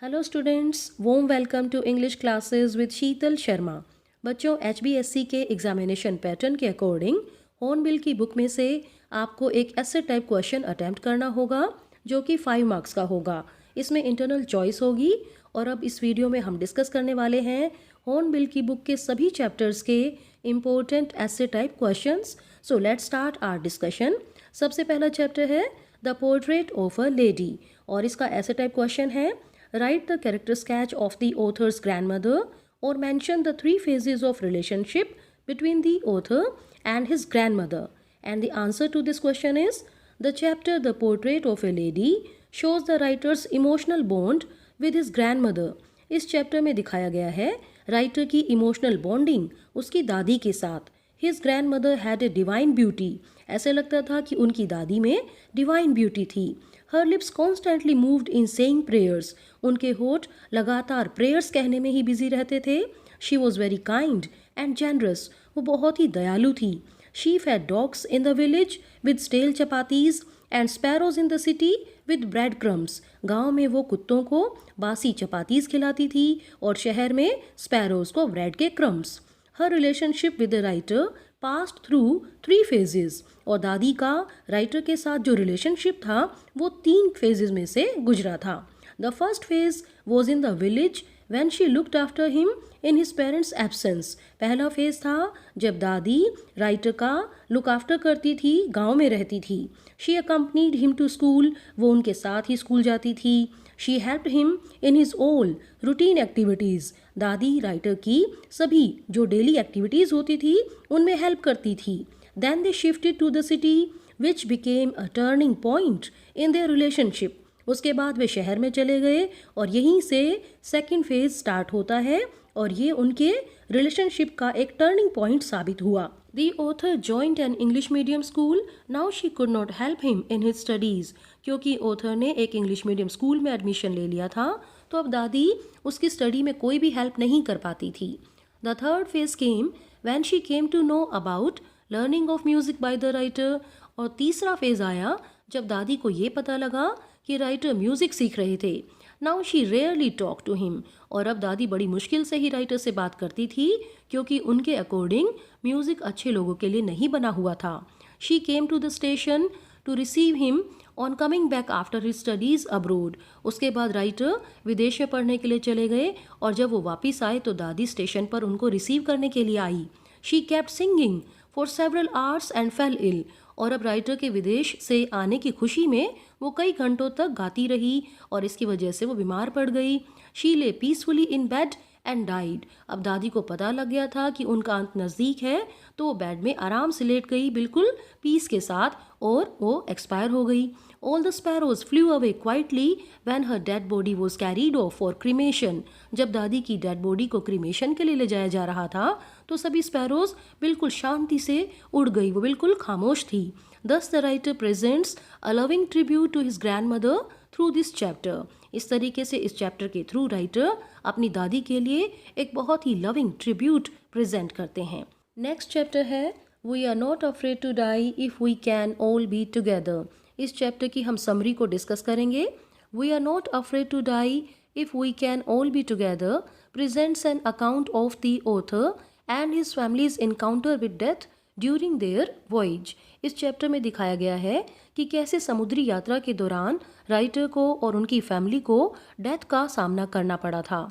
Hello students, warm welcome to English classes with Sheetal Sharma. बच्चों, HBSC के examination pattern के according Hornbill की book में से आपको एक ऐसे टाइप क्वेश्चन अटेम्प्ट करना होगा जो कि 5 मार्क्स का होगा। इसमें इंटरनल चॉइस होगी और अब इस वीडियो में हम डिस्कस करने वाले हैं हॉर्नबिल की बुक के सभी चैप्टर्स के इम्पोर्टेंट ऐसे type questions. So let's start our discussion. सबसे पहला चैप्टर है the portrait of a lady और इसका ऐसे टाइप क्वेश्चन है write the character sketch of the author's grandmother or mention the 3 phases of relationship between the author and his grandmother. And the answer to this question is the chapter The Portrait of a Lady shows the writer's emotional bond with his grandmother. इस chapter में दिखाया गया है writer की emotional bonding उसकी दादी के साथ। His grand mother had a divine beauty. ऐसे लगता था कि उनकी दादी में डिवाइन ब्यूटी थी। हर lips constantly moved in saying prayers. उनके होठ लगातार प्रेयर्स कहने में ही बिजी रहते थे। She was very kind and generous. वो बहुत ही दयालु थी। She fed dogs in the village with stale chapatis and sparrows in the city with bread crumbs. गाँव में वो कुत्तों को बासी चपातीज खिलाती थी और शहर में स्पैरोज को ब्रेड के crumbs. Her relationship with the writer past through 3 phases. और दादी का राइटर के साथ जो रिलेशनशिप था वो 3 फेजेस में से गुजरा था। The first phase was in the village when she looked after him in his parents absence. पहला फेज था जब दादी राइटर का लुक आफ्टर करती थी, गांव में रहती थी। She accompanied him to school. वो उनके साथ ही स्कूल जाती थी। She helped him in his all routine activities. दादी राइटर की सभी जो डेली एक्टिविटीज़ होती थी उनमें हेल्प करती थी। Then they shifted to the city which became a turning point in their relationship. उसके बाद वे शहर में चले गए और यहीं से सेकंड फेज स्टार्ट होता है और ये उनके रिलेशनशिप का एक टर्निंग पॉइंट साबित हुआ। The author joined an English medium school. Now she could not help him in his studies. क्योंकि ऑथर ने एक इंग्लिश मीडियम स्कूल में एडमिशन ले लिया था तो अब दादी उसकी स्टडी में कोई भी हेल्प नहीं कर पाती थी। The third phase came when she came to know about learning of music by the writer. और तीसरा फेज आया जब दादी को ये पता लगा कि राइटर म्यूजिक सीख रहे थे। Now she rarely talk to him. और अब दादी बड़ी मुश्किल से ही राइटर से बात करती थी क्योंकि उनके अकॉर्डिंग म्यूजिक अच्छे लोगों के लिए नहीं बना हुआ था। She came to the station to receive him on coming back after his studies abroad. उसके बाद राइटर विदेश में पढ़ने के लिए चले गए और जब वो वापस आए तो दादी स्टेशन पर उनको रिसीव करने के लिए आई। She kept singing for several hours and fell ill. और अब राइटर के विदेश से आने की खुशी में वो कई घंटों तक गाती रही और इसकी वजह से वो बीमार पड़ गई। शी ले peacefully in bed and died. अब दादी को पता लग गया था कि उनका अंत नज़दीक है तो वो बेड में आराम से लेट गई बिल्कुल पीस के साथ और वो एक्सपायर हो गई। All the sparrows flu away quietly when her dead body was carried of for cremation. जब दादी की डेड बॉडी को क्रीमेशन के लिए ले जाया जा रहा था तो सभी स्पैरोज बिल्कुल शांति से उड़ गई, वो बिल्कुल खामोश थी। Thus the writer presents a loving tribute to his grandmother through this chapter. इस तरीके से इस चैप्टर के थ्रू राइटर अपनी दादी के लिए एक बहुत ही लविंग ट्रिब्यूट प्रेजेंट करते हैं। नेक्स्ट चैप्टर है we are not afraid to die if we can all be together. इस चैप्टर की हम समरी को डिस्कस करेंगे। We are not afraid to die if we can all be together presents an account of the author and his families encounter with death during their voyage. इस chapter में दिखाया गया है कि कैसे समुद्री यात्रा के दौरान राइटर को और उनकी फैमिली को डेथ का सामना करना पड़ा था।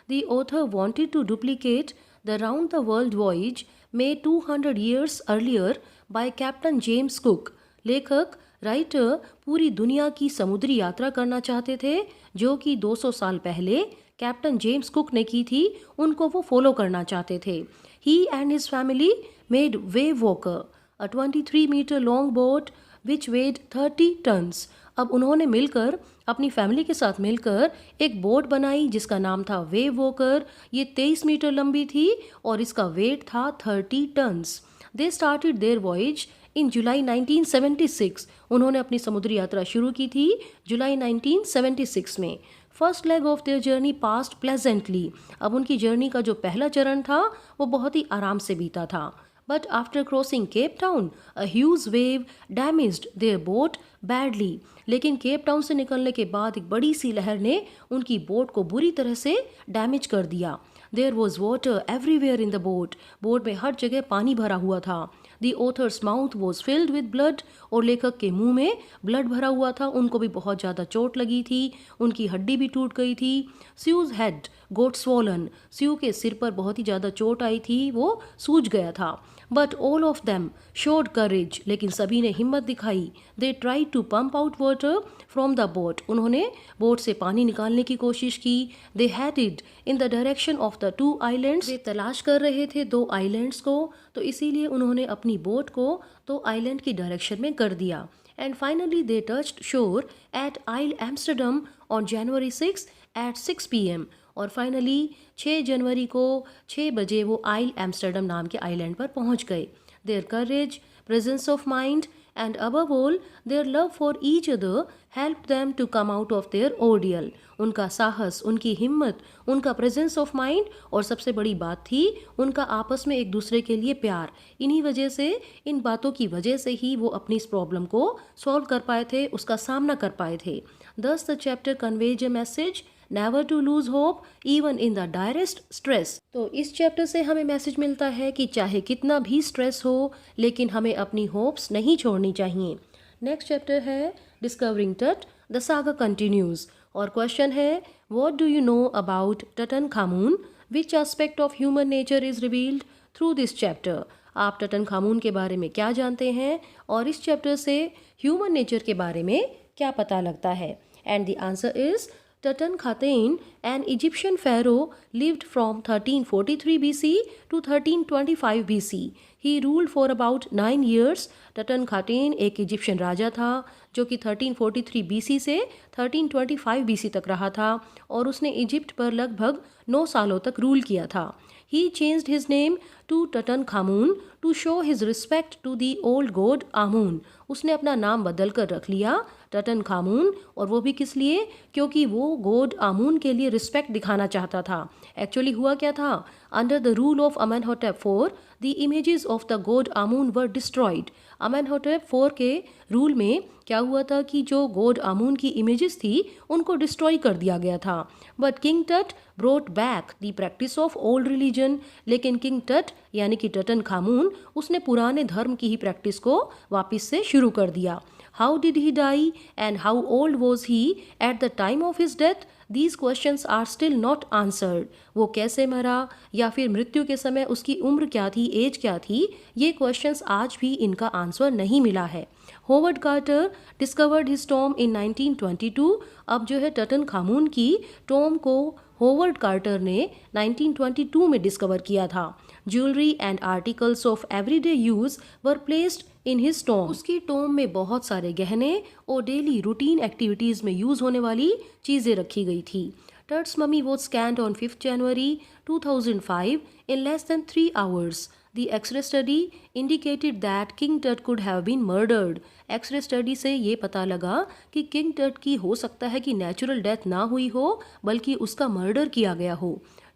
The author wanted to duplicate the round the world voyage made 200 years earlier by captain James Cook. लेखक राइटर पूरी दुनिया की समुद्री यात्रा करना चाहते थे जो कि 200 साल पहले कैप्टन जेम्स कुक ने की थी, उनको वो फॉलो करना चाहते थे। He and his family made Wavewalker a 23-meter long boat which weighed 30 tons। अब उन्होंने मिलकर अपनी फैमिली के साथ मिलकर एक बोट बनाई जिसका नाम था वेव वॉकर। ये 23 मीटर लंबी थी और इसका वेट था 30 tons। They started their voyage in July 1976। उन्होंने अपनी समुद्री यात्रा शुरू की थी जुलाई 1976 में। First leg of their journey past pleasantly. अब उनकी जर्नी का जो पहला चरण था वो बहुत ही आराम से बीता था। But after crossing Cape Town, a huge wave damaged their boat badly. लेकिन केप टाउन से निकलने के बाद एक बड़ी सी लहर ने उनकी बोट को बुरी तरह से डैमेज कर दिया. There was water everywhere in the boat. Boat में हर जगह पानी भरा हुआ था. The author's mouth was filled with blood. और लेखक के मुंह में ब्लड भरा हुआ था. उनको भी बहुत ज़्यादा चोट लगी थी. उनकी हड्डी भी टूट गई थी. Sue's head got swollen. स्यू के सिर पर बहुत ही ज़्यादा चोट आई थी. वो सूज गया था. But all of them showed courage. लेकिन सभी ने हिम्मत दिखाई. They tried to pump out water from the boat. उन्होंने बोट से पानी निकालने की कोशिश की. They headed in the direction of the two islands. वे तलाश कर रहे थे दो आइलैंड्स को, तो इसीलिए उन्होंने अपनी बोट को दो आइलैंड की डायरेक्शन में कर दिया. And finally they touched shore at Isle Amsterdam on January 6 at 6 p.m. और फाइनली 6 जनवरी को 6 बजे वो आइल एम्स्टर्डम नाम के आइलैंड पर पहुंच गए. Their courage, presence of mind and above all their love for each other help them to come out of their ordeal. उनका साहस, उनकी हिम्मत, उनका प्रेजेंस ऑफ माइंड और सबसे बड़ी बात थी उनका आपस में एक दूसरे के लिए प्यार. इन्हीं वजह से, इन बातों की वजह से ही वो अपनी इस प्रॉब्लम को सॉल्व कर पाए थे, उसका सामना कर पाए थे. Thus the chapter conveys a message never to lose hope even in the direst stress. तो इस चैप्टर से हमें मैसेज मिलता है कि चाहे कितना भी स्ट्रेस हो, लेकिन हमें अपनी होप्स नहीं छोड़नी चाहिए. नेक्स्ट चैप्टर है discovering Tut. The saga continues. और क्वेश्चन है, what do you know about Tutankhamun? Which aspect of human nature is revealed through this chapter? आप टटनखामून के बारे में क्या जानते हैं और इस चैप्टर से ह्यूमन नेचर के बारे में क्या पता लगता है? And the answer is Tutankhaten, an Egyptian pharaoh, lived from 1343 BC to 1325 BC. He ruled for about 9 years. Tutankhaten एक इजिप्शियन राजा था जो कि 1343 BC से 1325 BC तक रहा था और उसने इजिप्ट पर लगभग 9 सालों तक रूल किया था. He changed his name to Tutankhamun to show his respect to the old god Amun. उसने अपना नाम बदल कर रख लिया टटनखामून, और वो भी किस लिए? क्योंकि वो गॉड आमून के लिए रिस्पेक्ट दिखाना चाहता था. एक्चुअली हुआ क्या था? Under the rule of Amenhotep IV, the images of the god Amun were destroyed. Amenhotep IV के रूल में क्या हुआ था कि जो गॉड आमून की इमेजेस थी उनको डिस्ट्रॉय कर दिया गया था. बट किंग टट brought back the practice of old religion. लेकिन किंग टट यानी कि टटनखामून उसने पुराने धर्म की ही प्रैक्टिस को वापस से शुरू कर दिया. How did he die and how old was he at the time of his death? These questions are still not answered. वो कैसे मरा या फिर मृत्यु के समय उसकी उम्र क्या थी, एज क्या थी, ये क्वेश्चंस आज भी इनका आंसर नहीं मिला है. Howard Carter discovered his tomb in 1922. अब जो है टटनखामून की टॉम को होवर्ड कार्टर ने 1922 में डिस्कवर किया था. Jewellery and articles of everyday use were placed in his Tom. उसकी टॉम में बहुत सारे गहने और डेली रूटीन एक्टिविटीज में यूज होने वाली चीजें रखी गई थी. Tut's mummy was scanned on 5th January 2005 in less than 3 hours. The X-ray study indicated that King Tut could have been murdered. X-ray study से ये पता लगा कि किंग टट की हो सकता है कि नेचुरल डेथ ना हुई हो बल्कि उसका मर्डर किया गया हो.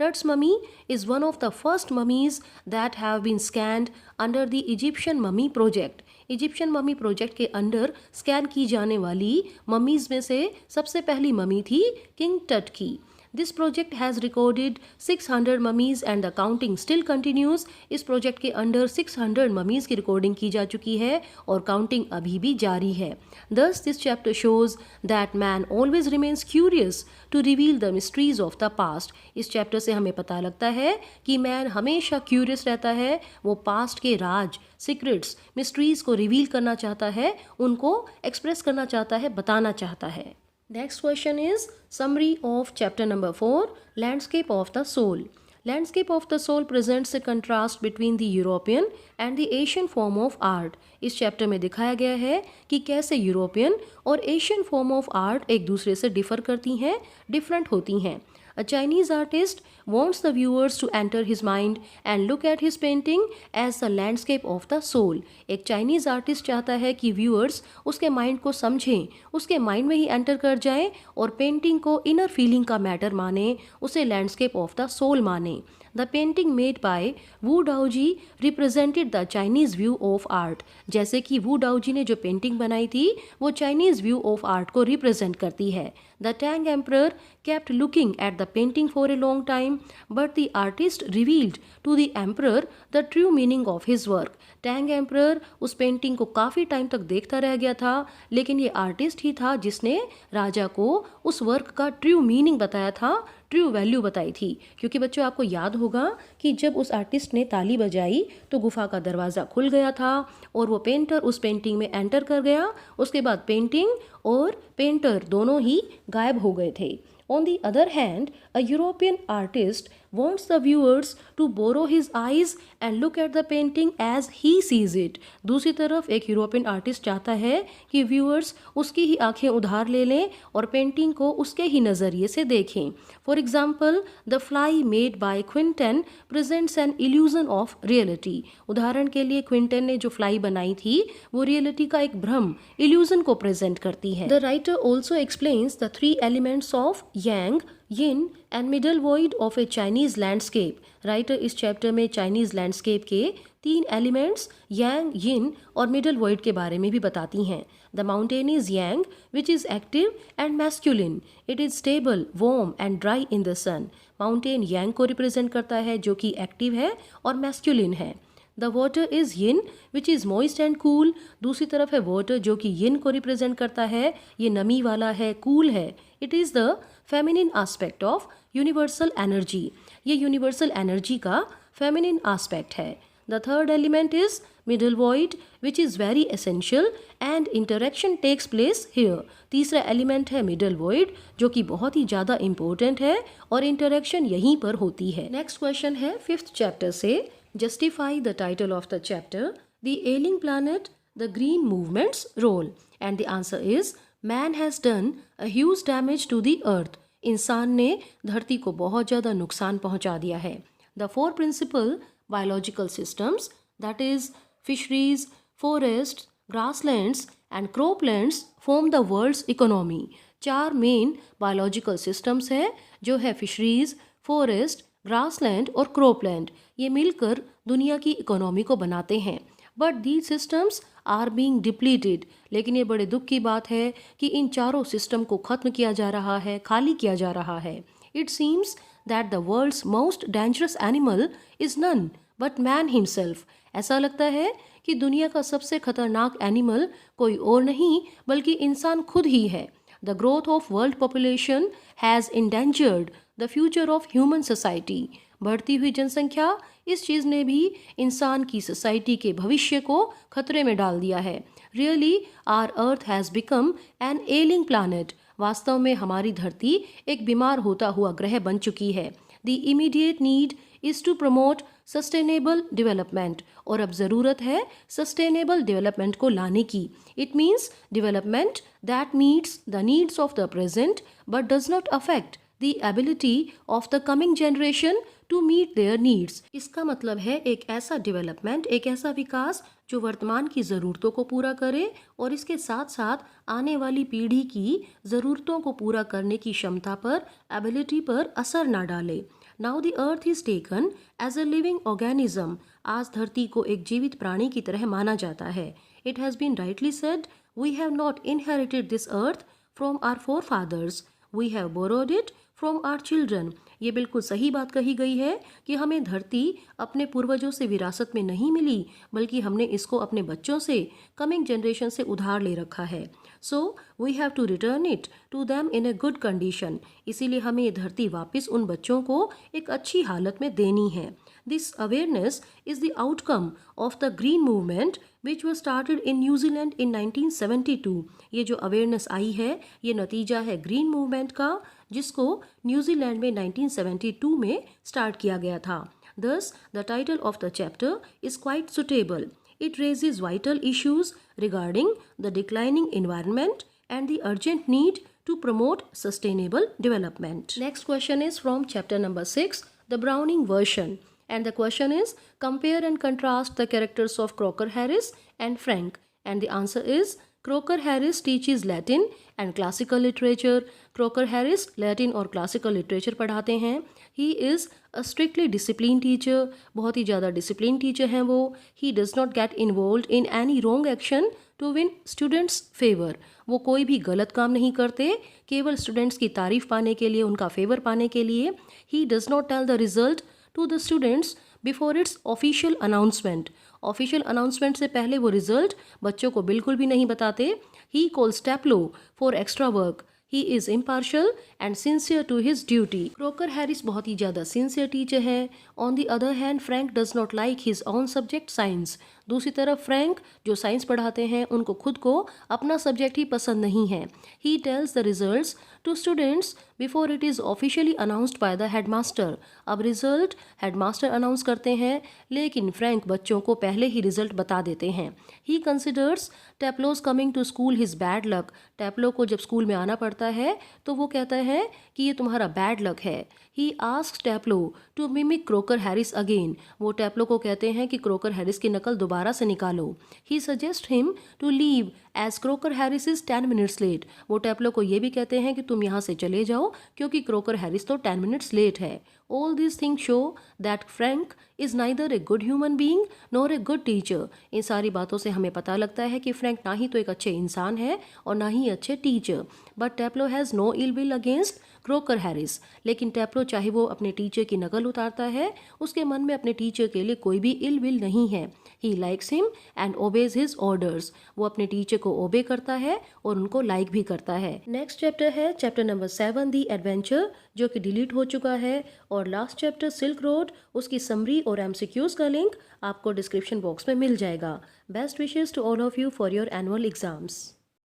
Tut's mummy is one of the first mummies that have been scanned under the Egyptian Mummy Project. Egyptian mummy project के अंडर स्कैन की जाने वाली ममीज में से सबसे पहली ममी थी किंग टट की. This project has recorded 600 mummies and the counting still continues. इस प्रोजेक्ट के अंडर 600 ममीज की रिकॉर्डिंग की जा चुकी है और काउंटिंग अभी भी जारी है. Thus this chapter shows that man always remains curious to reveal the mysteries of the past. इस चैप्टर से हमें पता लगता है कि मैन हमेशा क्यूरियस रहता है, वो पास्ट के राज, सीक्रेट्स, मिस्ट्रीज को रिवील करना चाहता है, उनको एक्सप्रेस करना चाहता है, बताना चाहता है. Next question is summary of chapter number 4, Landscape of the Soul. Landscape of the Soul presents a contrast between the European and the Asian form of art. इस चैप्टर में दिखाया गया है कि कैसे यूरोपियन और एशियन फॉर्म ऑफ आर्ट एक दूसरे से डिफर करती हैं, डिफरेंट होती हैं. A Chinese artist wants the viewers to enter his mind and look at his painting as the landscape of the soul. एक चाइनीज आर्टिस्ट चाहता है कि व्यूअर्स उसके माइंड को समझें, उसके माइंड में ही एंटर कर जाएं और पेंटिंग को इनर फीलिंग का मैटर माने, उसे लैंडस्केप ऑफ द सोल माने. The painting made by Wu Daozi represented the Chinese view of art. जैसे कि वू डाओजी ने जो पेंटिंग बनाई थी वो चाइनीज व्यू ऑफ आर्ट को रिप्रेजेंट करती है। The Tang emperor kept looking at the painting for a long time, but the artist revealed to the emperor the true meaning of his work. Tang emperor उस painting को काफ़ी time तक देखता रह गया था, लेकिन ये आर्टिस्ट ही था जिसने राजा को उस वर्क का ट्रू मीनिंग बताया था, ट्रू वैल्यू बताई थी। क्योंकि बच्चों आपको याद होगा कि जब उस आर्टिस्ट ने ताली बजाई तो गुफा का दरवाज़ा खुल गया था और वो पेंटर उस पेंटिंग में एंटर कर गया। उसके बाद पेंटिंग और पेंटर दोनों ही गायब हो गए थे। On the other hand, a European artist wants the viewers to borrow his eyes and look at the painting as he sees it. दूसरी तरफ एक यूरोपियन आर्टिस्ट चाहता है कि व्यूअर्स उसकी ही आंखें उधार ले लें और पेंटिंग को उसके ही नज़रिए से देखें। For example, the fly made by Quinton presents an illusion of reality. उदाहरण के लिए क्विंटन ने जो फ्लाई बनाई थी वो रियलिटी का एक भ्रम, इल्यूजन को प्रेजेंट करती है। The writer also explains the 3 elements of yang, yin and middle void of a Chinese landscape. Writer इस चैप्टर में चाइनीज लैंडस्केप के 3 एलिमेंट्स yang, yin और middle void के बारे में भी बताती हैं। The mountain is yang, which is active and masculine. It is stable, warm and dry in the sun. Mountain yang को रिप्रेजेंट करता है जो कि एक्टिव है और मैस्कुलिन है। The water is yin which is moist and cool. दूसरी तरफ है वाटर जो कि yin को रिप्रेजेंट करता है, ये नमी वाला है, कूल है। It is the feminine aspect of universal energy. ये यूनिवर्सल एनर्जी का फेमिनिन आस्पेक्ट है। The third element is middle void which is very essential and interaction takes place here. तीसरा एलिमेंट है मिडल वॉइड जो कि बहुत ही ज़्यादा इंपॉर्टेंट है और इंटरेक्शन यहीं पर होती है। नेक्स्ट क्वेश्चन है 5th चैप्टर से। Justify the title of the chapter, The Ailing Planet, The Green Movement's Role. And the answer is, Man has done a huge damage to the earth. इंसान ने धरती को बहुत ज़्यादा नुकसान पहुंचा दिया है। The 4 principal biological systems, that is fisheries, forests, grasslands and croplands form the world's economy. 4 main biological systems है जो है फिशरीज, फॉरेस्ट, ग्रासलैंड और क्रोपलैंड। ये मिलकर दुनिया की इकोनॉमी को बनाते हैं। But these systems are being depleted. लेकिन ये बड़े दुख की बात है कि इन चारों सिस्टम को ख़त्म किया जा रहा है, खाली किया जा रहा है। It seems that the world's most dangerous animal is none but man himself. ऐसा लगता है कि दुनिया का सबसे खतरनाक एनिमल कोई और नहीं बल्कि इंसान खुद ही है। The growth of world population has endangered the future of human society. बढ़ती हुई जनसंख्या इस चीज़ ने भी इंसान की सोसाइटी के भविष्य को खतरे में डाल दिया है। Really our earth has become an ailing planet. वास्तव में हमारी धरती एक बीमार होता हुआ ग्रह बन चुकी है। The immediate need is to promote sustainable development. और अब ज़रूरत है सस्टेनेबल डेवलपमेंट को लाने की। It means development that meets the needs of the present but does not affect the ability of the coming generation to meet their needs. इसका मतलब है एक ऐसा डेवलपमेंट, एक ऐसा विकास जो वर्तमान की ज़रूरतों को पूरा करे और इसके साथ साथ आने वाली पीढ़ी की ज़रूरतों को पूरा करने की क्षमता पर, एबिलिटी पर असर ना डाले। Now the earth is taken as a living organism. आज धरती को एक जीवित प्राणी की तरह माना जाता है। It has been rightly said, we have not inherited this earth from our forefathers, we have borrowed it from our children. ये बिल्कुल सही बात कही गई है कि हमें धरती अपने पूर्वजों से विरासत में नहीं मिली बल्कि हमने इसको अपने बच्चों से, कमिंग जनरेशन से उधार ले रखा है। So we have to return it to them in a good condition. इसीलिए हमें ये धरती वापस उन बच्चों को एक अच्छी हालत में देनी है। This awareness is the outcome of the green movement which was started in New Zealand in 1972। ये जो अवेयरनेस आई है ये नतीजा है ग्रीन मूवमेंट का जिसको न्यूजीलैंड में 1972 में स्टार्ट किया गया था। Thus, the title of the chapter is quite suitable. It raises vital issues regarding the declining environment and the urgent need to promote sustainable development. Next question is from chapter number 6, the Browning version. And the question is, compare and contrast the characters of Croker Harris and Frank. And the answer is, Crocker Harris teaches Latin and classical literature. Crocker Harris Latin और classical literature पढ़ाते हैं। He is a strictly discipline teacher, बहुत ही ज़्यादा discipline teacher हैं वो। He does not get involve in any wrong action to win students favour. वो कोई भी गलत काम नहीं करते केवल स्टूडेंट्स की तारीफ पाने के लिए, उनका फेवर पाने के लिए। He does not tell the result to the students before its official announcement. Official announcement से पहले वो रिजल्ट बच्चों को बिल्कुल भी नहीं बताते। He calls Taplow for extra work. He is impartial and sincere to his duty. Crocker Harris बहुत ही ज़्यादा सिंसियर टीचर है। On the other hand Frank does not like his own subject science. दूसरी तरफ फ्रैंक जो science पढ़ाते हैं उनको खुद को अपना सब्जेक्ट ही पसंद नहीं है। He tells the results to students before it is officially announced by the headmaster. अब रिजल्ट हेडमास्टर अनाउंस करते हैं लेकिन फ्रैंक बच्चों को पहले ही रिजल्ट बता देते हैं। He considers Taplow's coming to school his bad luck. Taplow को जब स्कूल में आना पड़ता है तो वो कहता है कि ये तुम्हारा बैड लक है। He asks Taplow to mimic Crocker Harris again. वो टैप्लो को कहते हैं कि क्रोकर हैरिस की नकल दोबारा से निकालो। He suggest him to leave as Crocker Harris is 10 minutes late. वो टैप्लो को ये भी कहते हैं कि तुम यहाँ से चले जाओ क्योंकि क्रोकर हैरिस तो 10 मिनट्स लेट है। All these things show that Frank is neither a good human being nor a good teacher। इन सारी बातों से हमें पता लगता है कि फ्रैंक ना ही तो एक अच्छे इंसान है और ना ही अच्छे टीचर। But Taplow has no ill will against Crocker Harris. लेकिन टैप्लो चाहे वो अपने टीचर की नकल उतारता है, उसके मन में अपने टीचर के लिए कोई भी इल विल नहीं है। He likes him and obeys his orders. वो अपने टीचर को ओबे करता है और उनको लाइक भी करता है। नेक्स्ट चैप्टर है चैप्टर नंबर 7 दी एडवेंचर, जो कि डिलीट हो चुका है। और लास्ट चैप्टर सिल्क रोड, उसकी समरी और एमसीक्यूज का लिंक आपको डिस्क्रिप्शन बॉक्स में मिल जाएगा। Best wishes to all of you for your annual exams.